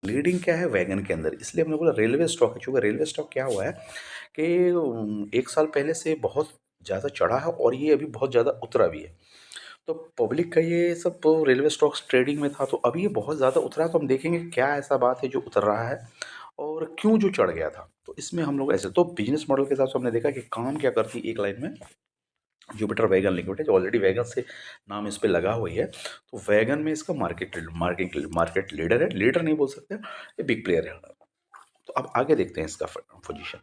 Leading क्या है wagon के अंदर, इसलिए हमने बोला रेलवे स्टॉक है। चूँकि रेलवे स्टॉक क्या हुआ है कि 1 साल पहले से बहुत ज़्यादा चढ़ा है और ये अभी बहुत ज़्यादा उतरा भी है। तो पब्लिक का ये सब तो रेलवे स्टॉक्स ट्रेडिंग में था, तो अभी ये बहुत ज़्यादा उतरा है, तो हम देखेंगे क्या ऐसा बात है जो उतर रहा है और क्यों जो चढ़ गया था। तो इसमें हम लोग ऐसे तो बिज़नेस मॉडल के हिसाब से हमने देखा कि काम क्या करती है एक लाइन में, जुपिटर वैगन लिमिटेड जो ऑलरेडी वैगन से नाम इस पे लगा हुई है। तो वैगन में इसका मार्केट लीडर है, लीडर नहीं बोल सकते, ये बिग प्लेयर है। तो अब आगे देखते हैं इसका पोजीशन।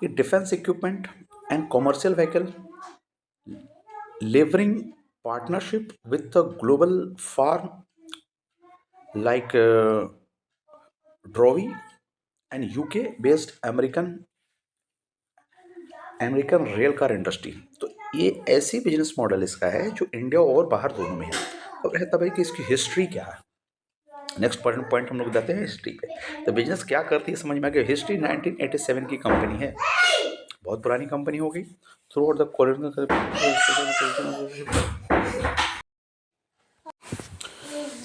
ये defence equipment and commercial vehicle leveraging partnership with the global firm like Drovi and UK based American rail car industry. तो ये ऐसी बिजनेस मॉडल इसका है जो इंडिया और बाहर दोनों में है। अब रहता भाई कि इसकी हिस्ट्री क्या है। नेक्स्ट पॉइंट हम लोग जाते हैं हिस्ट्री पे। तो बिजनेस क्या करती है समझ में आ गया। हिस्ट्री 1987 की कंपनी है, बहुत पुरानी कंपनी हो गई। थ्रू आउट द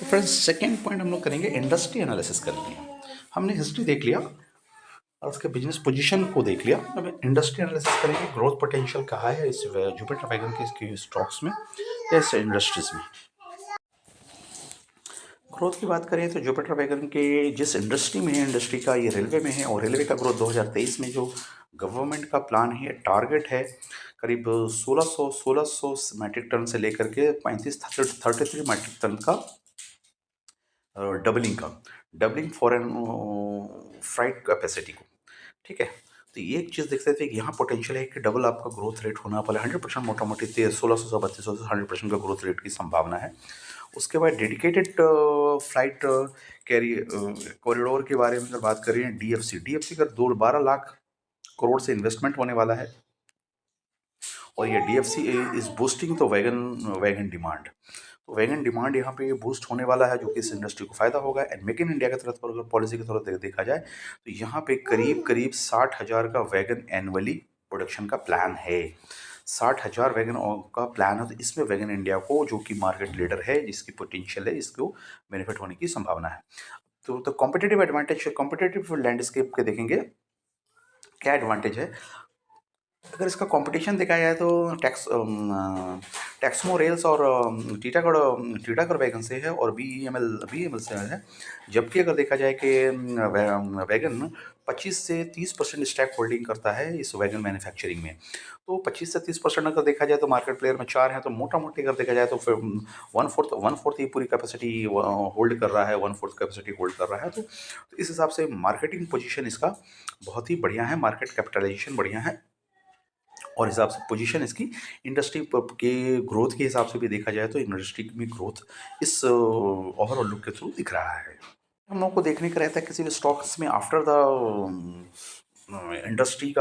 तो फ्रेंड्स सेकेंड पॉइंट हम लोग करेंगे इंडस्ट्री एनालिसिस करते हैं। हमने हिस्ट्री देख लिया और उसके बिजनेस पोजीशन को देख लिया। अब इंडस्ट्री एनालिसिस करेंगे, ग्रोथ पोटेंशियल कहाँ है इस जुपिटर वैगन के इसकी स्टॉक्स में या इस इंडस्ट्रीज में। ग्रोथ की बात करें तो जुपिटर वैगन के जिस इंडस्ट्री में है, इंडस्ट्री का ये रेलवे में है और रेलवे का ग्रोथ 2023 में जो गवर्नमेंट का प्लान है, टारगेट है करीब 1600 मैट्रिक टन से लेकर के 33 मैट्रिक टन का डबलिंग फॉरेन फ्राइट कैपेसिटी को। ठीक है, तो ये एक चीज़ देख सकते हैं कि यहाँ पोटेंशियल है कि डबल आपका ग्रोथ रेट होना वाला 100% मोटा मोटी 1600 से 3200 से 100% का ग्रोथ रेट की संभावना है। उसके बाद डेडिकेटेड फ्लाइट कैरी कॉरिडोर के बारे में अगर बात करें, डीएफसी का 12 लाख करोड़ से इन्वेस्टमेंट होने वाला है और ये डीएफसी इज बूस्टिंग तो वैगन डिमांड। तो वैगन डिमांड यहाँ पे बूस्ट होने वाला है जो कि इस इंडस्ट्री को फायदा होगा। एंड मेक इन इंडिया की तरफ अगर पॉलिसी की तरफ देखा जाए तो यहाँ पे करीब करीब 60,000 का वैगन एनुअली प्रोडक्शन का प्लान है। 60,000 वैगन का प्लान है, तो इसमें वैगन इंडिया को जो कि मार्केट लीडर है, जिसकी पोटेंशियल है, इसको बेनिफिट होने की संभावना है। तो कॉम्पिटेटिव एडवांटेज, कॉम्पिटेटिव लैंडस्केप के देखेंगे क्या एडवांटेज है। अगर इसका कंपटीशन देखा जाए तो टैक्समो रेल्स और टीटागढ़ वैगन से है और बी ई एम एल से है। जबकि अगर देखा जाए कि वैगन 25 से 30% स्टैक होल्डिंग करता है इस वैगन मैन्युफैक्चरिंग में। तो 25 से 30% अगर देखा जाए तो मार्केट प्लेयर में 4 हैं, तो मोटा मोटी अगर देखा जाए तो फिर वन फोर्थ ये पूरी कैपेसिटी होल्ड कर रहा है, वन फोर्थ कैपेसिटी होल्ड कर रहा है। तो इस हिसाब से मार्केटिंग पोजीशन इसका बहुत ही बढ़िया है, मार्केट कैपिटलाइजेशन बढ़िया है और हिसाब से पोजीशन इसकी इंडस्ट्री के ग्रोथ के हिसाब से भी देखा जाए तो इंडस्ट्री में ग्रोथ इस ओवरऑल लुक के थ्रू दिख रहा है। हम लोग को देखने का रहता है किसी भी स्टॉक्स में आफ्टर द इंडस्ट्री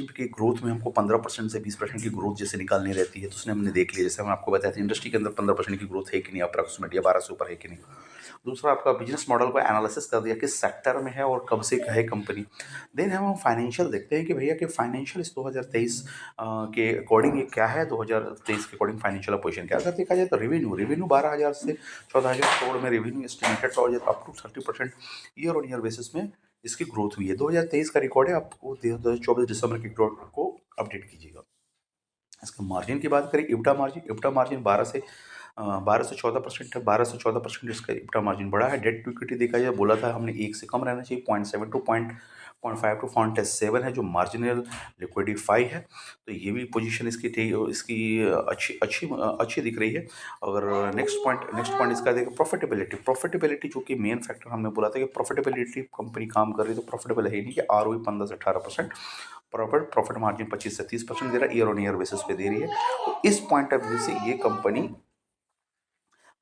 की ग्रोथ में हमको 15% से 20% की ग्रोथ जैसे निकालनी रहती है। तो उसने हमने देख लिया, जैसे हम आपको बताया था इंडस्ट्री के अंदर 15% की ग्रोथ है कि नहीं अप्रॉक्सीमेट, या 12 से ऊपर है कि नहीं। दूसरा आपका बिजनेस मॉडल को एनालिसिस कर दिया किस सेक्टर में है और कब से है कंपनी। देन हम फाइनेंशियल देखते हैं कि भैया कि फाइनेंशियल इस 2023 के अकॉर्डिंग ये क्या है, 2023 के अकॉर्डिंग फाइनेंशियल पोजीशन क्या है। अगर देखा जाए तो रेवेन्यू 12,000 से 14,000 करोड़ में रेवेन्यू एस्टिमेटेड और up to 30% year on year basis में इसकी ग्रोथ हुई है। 2023 का रिकॉर्ड है, आपको 2024 दिसंबर के रिकॉर्ड को अपडेट कीजिएगा। इसके मार्जिन की बात करें, इब्टा मार्जिन 12 से 14% है। 12 से 14% इसका इब्टा मार्जिन बढ़ा है। डेट टू इक्विटी देखा जाए, बोला था हमने 1 से कम रहना चाहिए, 0.7 टू 0.5 टू 0.7 है जो मार्जिनल लिक्विडिफाई है। तो ये भी पोजीशन इसकी अच्छी दिख रही है। अगर नेक्स्ट पॉइंट इसका देखो प्रॉफिटेबिलिटी जो कि मेन फैक्टर हमने बोला था कि प्रॉफिटेबिलिटी कंपनी काम कर रही है तो प्रॉफिटेबल है ही नहीं कि आरओई 15 से 18%, प्रॉफिट मार्जिन 25 से 30% दे रहा है, ईयर ऑन ईयर बेसिस पे दे रही है। तो इस पॉइंट ऑफ व्यू से ये कंपनी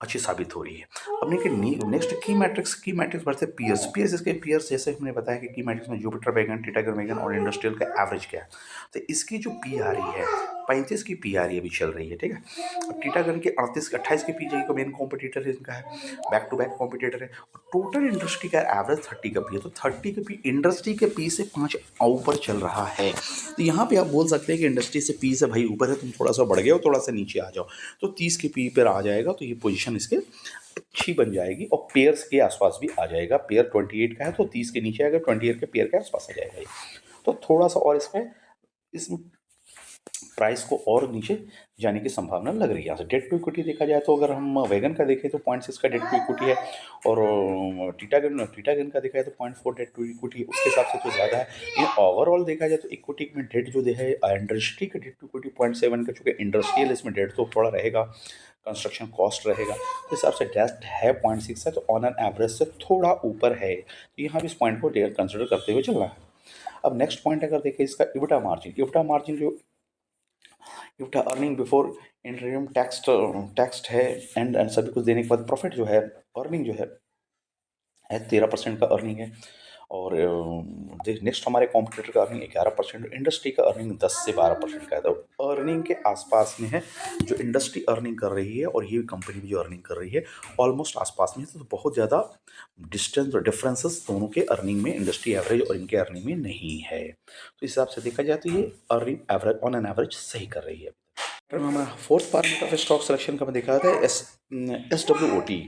अच्छी साबित हो रही है। अब देखिए नेक्स्ट की मैट्रिक्स बढ़ते पीयर्स पीयर्स इसके पीयर्स जैसे हमने बताया कि की मैट्रिक्स में जुपिटर वैगन, टिटागोर वैगन और इंडस्ट्रियल का एवरेज क्या है। तो इसकी जो पी आ रही है 35 की पी आ रही है, अभी चल रही है, ठीक है। अब टिटागन के 28 की पी जाएगी, तो मेन कॉम्पिटिटर है इनका, है बैक टू बैक कॉम्पिटिटर है। टोटल इंडस्ट्री का एवरेज 30 का पी है, तो 30 का पी इंडस्ट्री के पी से 5 ऊपर चल रहा है। तो यहाँ पे आप बोल सकते हैं कि इंडस्ट्री से पी से भाई ऊपर है, तुम थोड़ा सा बढ़ गए हो, थोड़ा सा नीचे आ जाओ। तो 30 के पी पर आ जाएगा, तो ये पोजीशन इसके अच्छी बन जाएगी और पेयर्स के आसपास भी आ जाएगा। पेयर 28 का है तो 30 के नीचे आएगा, 28 के पेयर के आसपास आ जाएगा ये। तो थोड़ा सा और इसमें इस प्राइस को और नीचे जाने की संभावना लग रही है। यहाँ से डेट टू इक्विटी देखा जाए तो अगर हम वैगन का देखें तो 0.6 का डेट टू इक्विटी है, और टीटागन का देखा जाए तो 0.4 डेट टू इक्विटी है, उसके हिसाब से तो ज़्यादा है। इन ओवरऑल देखा जाए तो इक्विटी में डेट जो है इंडस्ट्री का डेट टू इक्विटी 0.7 का, चूँकि इंडस्ट्रियल इसमें डेट तो थोड़ा रहेगा, कंस्ट्रक्शन कॉस्ट रहेगा, तो हिसाब से डेट है 0.6 है, तो ऑन एन एवरेज से थोड़ा ऊपर है। तो यहाँ भी इस पॉइंट को कंसिडर करते हुए चलना है। अब नेक्स्ट पॉइंट अगर देखें इसका इबिटा मार्जिन जो इफ्टा अर्निंग बिफोर इंटरम टैक्स है, एंड सभी कुछ देने के बाद प्रॉफिट जो है, अर्निंग जो है 13% का अर्निंग है। और नेक्स्ट हमारे कॉम्पिटिटर का अर्निंग 11%, इंडस्ट्री का अर्निंग 10 से 12% का है। तो अर्निंग के आसपास में है जो इंडस्ट्री अर्निंग कर रही है, और ये कंपनी भी जो अर्निंग कर रही है ऑलमोस्ट आसपास में है। तो बहुत ज़्यादा डिस्टेंस और डिफरेंसेस दोनों के अर्निंग में, इंडस्ट्री एवरेज और इनके अर्निंग में नहीं है। तो इस हिसाब से देखा जाए तो ये earning average on an average सही कर रही है। फिर हमारा fourth part of stock selection का मैं देखा था SWOT,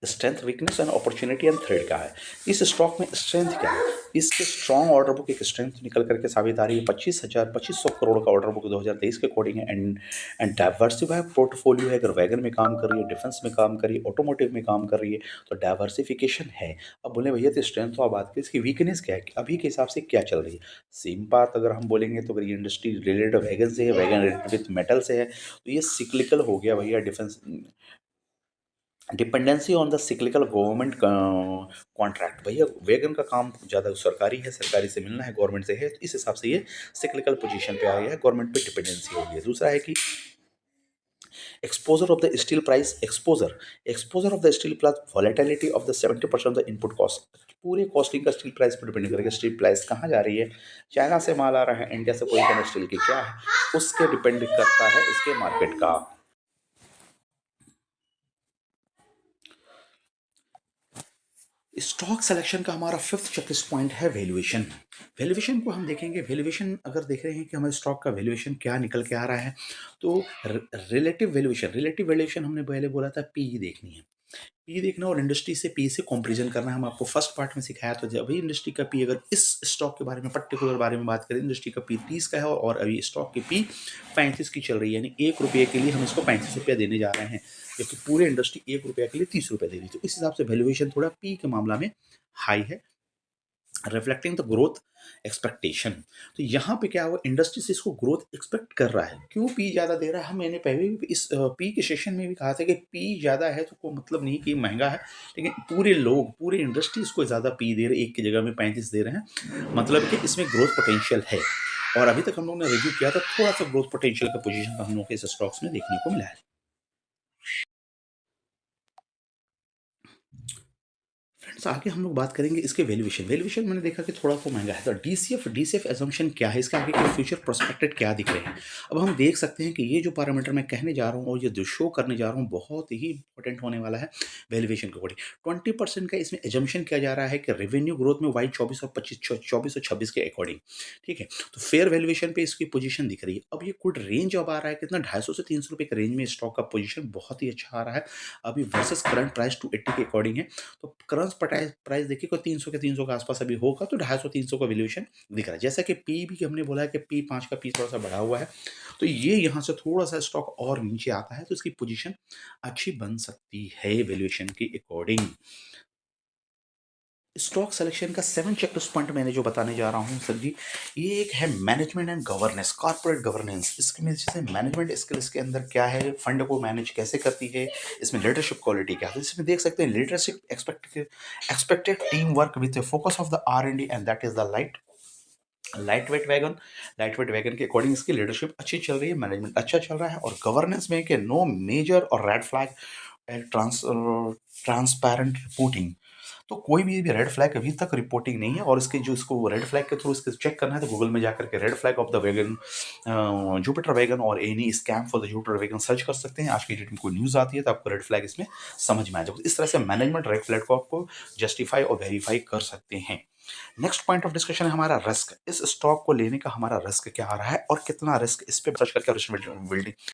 strength weakness and opportunity and thread का है। इस स्टॉक में स्ट्रेंथ क्या है, इसके स्ट्रॉन्ग ऑर्डर बुक एक स्ट्रेंथ निकल करके साबित आ रही है। 25,000 करोड़ का ऑर्डर बुक 2023 के अकॉर्डिंग है, एंड डाइवर्सिफाई पोर्टफोलियो है। अगर वैगन में काम कर रही है, डिफेंस में काम कर रही है, ऑटोमोटिव में काम कर रही है, तो डाइवर्सिफिकेशन है। अब बोले भैया तो स्ट्रेंथ तो आप बात करें, इसकी वीकनेस क्या है, अभी के हिसाब से क्या चल रही है। सेम बात अगर हम बोलेंगे तो अगर ये इंडस्ट्री रिलेटेड वैगन से है, वैगन रिलेटेड विथ मेटल से है, तो ये सिक्लिकल हो गया भैया। Defence dependency on the cyclical government contract, भैया वैगन का काम ज़्यादा सरकारी है, सरकारी से मिलना है, गवर्नमेंट से है, तो इस हिसाब से ये सिक्लिकल पोजीशन पे आ गया है, गवर्नमेंट पे डिपेंडेंसी हो गई है। दूसरा है कि exposure of the steel price, exposure of the steel price volatility of the 70% of the input cost. पूरे कॉस्टिंग का स्टील प्राइस पर डिपेंड करेगा। स्टील प्राइस कहाँ जा रही है, चाइना से माल आ रहा है, इंडिया से कोई स्टील की क्या है, उसके डिपेंड करता है इसके मार्केट का। स्टॉक सिलेक्शन का हमारा फिफ्थ चेकलिस्ट पॉइंट है वैल्यूएशन। वैल्यूएशन को हम देखेंगे, वैल्यूएशन अगर देख रहे हैं कि हमारे स्टॉक का वैल्यूएशन क्या निकल के आ रहा है, तो रिलेटिव वैल्यूएशन हमने पहले बोला था पी देखनी है, पी देखना और इंडस्ट्री से पी से कंपैरिजन करना है। हम आपको फर्स्ट पार्ट में सिखाया तो जब अभी इंडस्ट्री का पी, अगर इस स्टॉक के बारे में पर्टिकुलर बारे में बात करें, इंडस्ट्री का पी 30 का है और अभी स्टॉक की पी 35 की चल रही है, यानी ₹1 के लिए हम इसको 35 रुपया देने जा रहे हैं, जबकि पूरे इंडस्ट्री ₹1 के लिए 30 रुपये दे रही है। तो इस हिसाब से वैल्यूएशन थोड़ा पी के मामला में हाई है, रिफ्लेक्टिंग द ग्रोथ एक्सपेक्टेशन। तो यहाँ पे क्या हुआ, इंडस्ट्री से इसको ग्रोथ एक्सपेक्ट कर रहा है। क्यों पी ज़्यादा दे रहा है, हम मैंने पहले भी इस पी के सेशन में भी कहा था कि पी ज़्यादा है तो कोई मतलब नहीं कि महंगा है, लेकिन पूरे इंडस्ट्री इसको ज़्यादा पी दे रहे, एक की जगह में 35 दे रहे हैं, मतलब कि इसमें ग्रोथ पोटेंशियल है। और अभी तक हम लोग ने रिव्यू किया था, थोड़ा सा ग्रोथ पोटेंशियल का पोजीशन हम लोग के इस स्टॉक्स में देखने को मिला है। फ्रेंड्स आगे हम लोग बात करेंगे इसके वैल्यूएशन मैंने देखा कि थोड़ा सा महंगा है। तो डीसीएफ एजम्पशन क्या है, इसका आगे के फ्यूचर प्रोस्पेक्टेड क्या दिख रहे हैं। अब हम देख सकते हैं कि ये जो पैरामीटर मैं कहने जा रहा हूँ और ये जो शो करने जा रहा हूँ बहुत ही इंपॉर्टेंट होने वाला है वैल्यूएशन के अकॉर्डिंग। 20% का इसमें एजम्पशन किया जा रहा है कि रेवेन्यू ग्रोथ में वाई 2426 के अकॉर्डिंग, ठीक है। तो फेयर वैल्यूएशन पे इसकी पोजीशन दिख रही है। अब ये कुछ रेंज अब आ रहा है कितना, 250 से 300 रुपये के रेंज में स्टॉक का पोजीशन बहुत ही अच्छा आ रहा है अभी वर्सेस करंट प्राइस 280 के अकॉर्डिंग है। तो करंट प्राइस देखिए कोई 300 के आसपास अभी होगा, तो 250-300 का वैल्यूएशन दिख रहा है। जैसा कि पी भी हमने बोला है कि पी 5 का पी थोड़ा सा बढ़ा हुआ है, तो ये यहाँ से थोड़ा सा स्टॉक और नीचे आता है तो इसकी पोजीशन अच्छी बन सकती है वैल्यूएशन के अकॉर्डिंग। स्टॉक सिलेक्शन का 7 चेकलिस्ट पॉइंट मैंने जो बताने जा रहा हूँ सर जी, ये एक है management and governance, corporate governance. इसके में जैसे मैनेजमेंट स्किल्स के अंदर क्या है, फंड को मैनेज कैसे करती है, इसमें लीडरशिप क्वालिटी क्या है। तो इसमें देख सकते हैं leadership expected team work with focus of the R&D, and that is the light weight wagon के अकॉर्डिंग इसकी लीडरशिप अच्छी चल रही है, मैनेजमेंट अच्छा चल रहा है, और गवर्नेंस में कि नो मेजर और रेड फ्लैग ट्रांसपेरेंट रिपोर्टिंग। तो कोई भी रेड फ्लैग अभी तक रिपोर्टिंग नहीं है, और इसके जो इसको रेड फ्लैग के थ्रू इसको चेक करना है तो गूगल में जाकर के red flag of the wagon, Jupiter wagon और any scam for the Jupiter wagon search कर सकते हैं। आज की डेट में कोई न्यूज़ आती है तो आपको रेड फ्लैग इसमें समझ में आ जाएगा। इस तरह से मैनेजमेंट रेड फ्लैग को आपको जस्टिफाई और वेरीफाई कर सकते हैं। नेक्स्ट पॉइंट ऑफ डिस्कशन है हमारा रिस्क। इस स्टॉक को लेने का हमारा रिस्क क्या आ रहा है और कितना रिस्क इस पे सर्च करके बिल्डिंग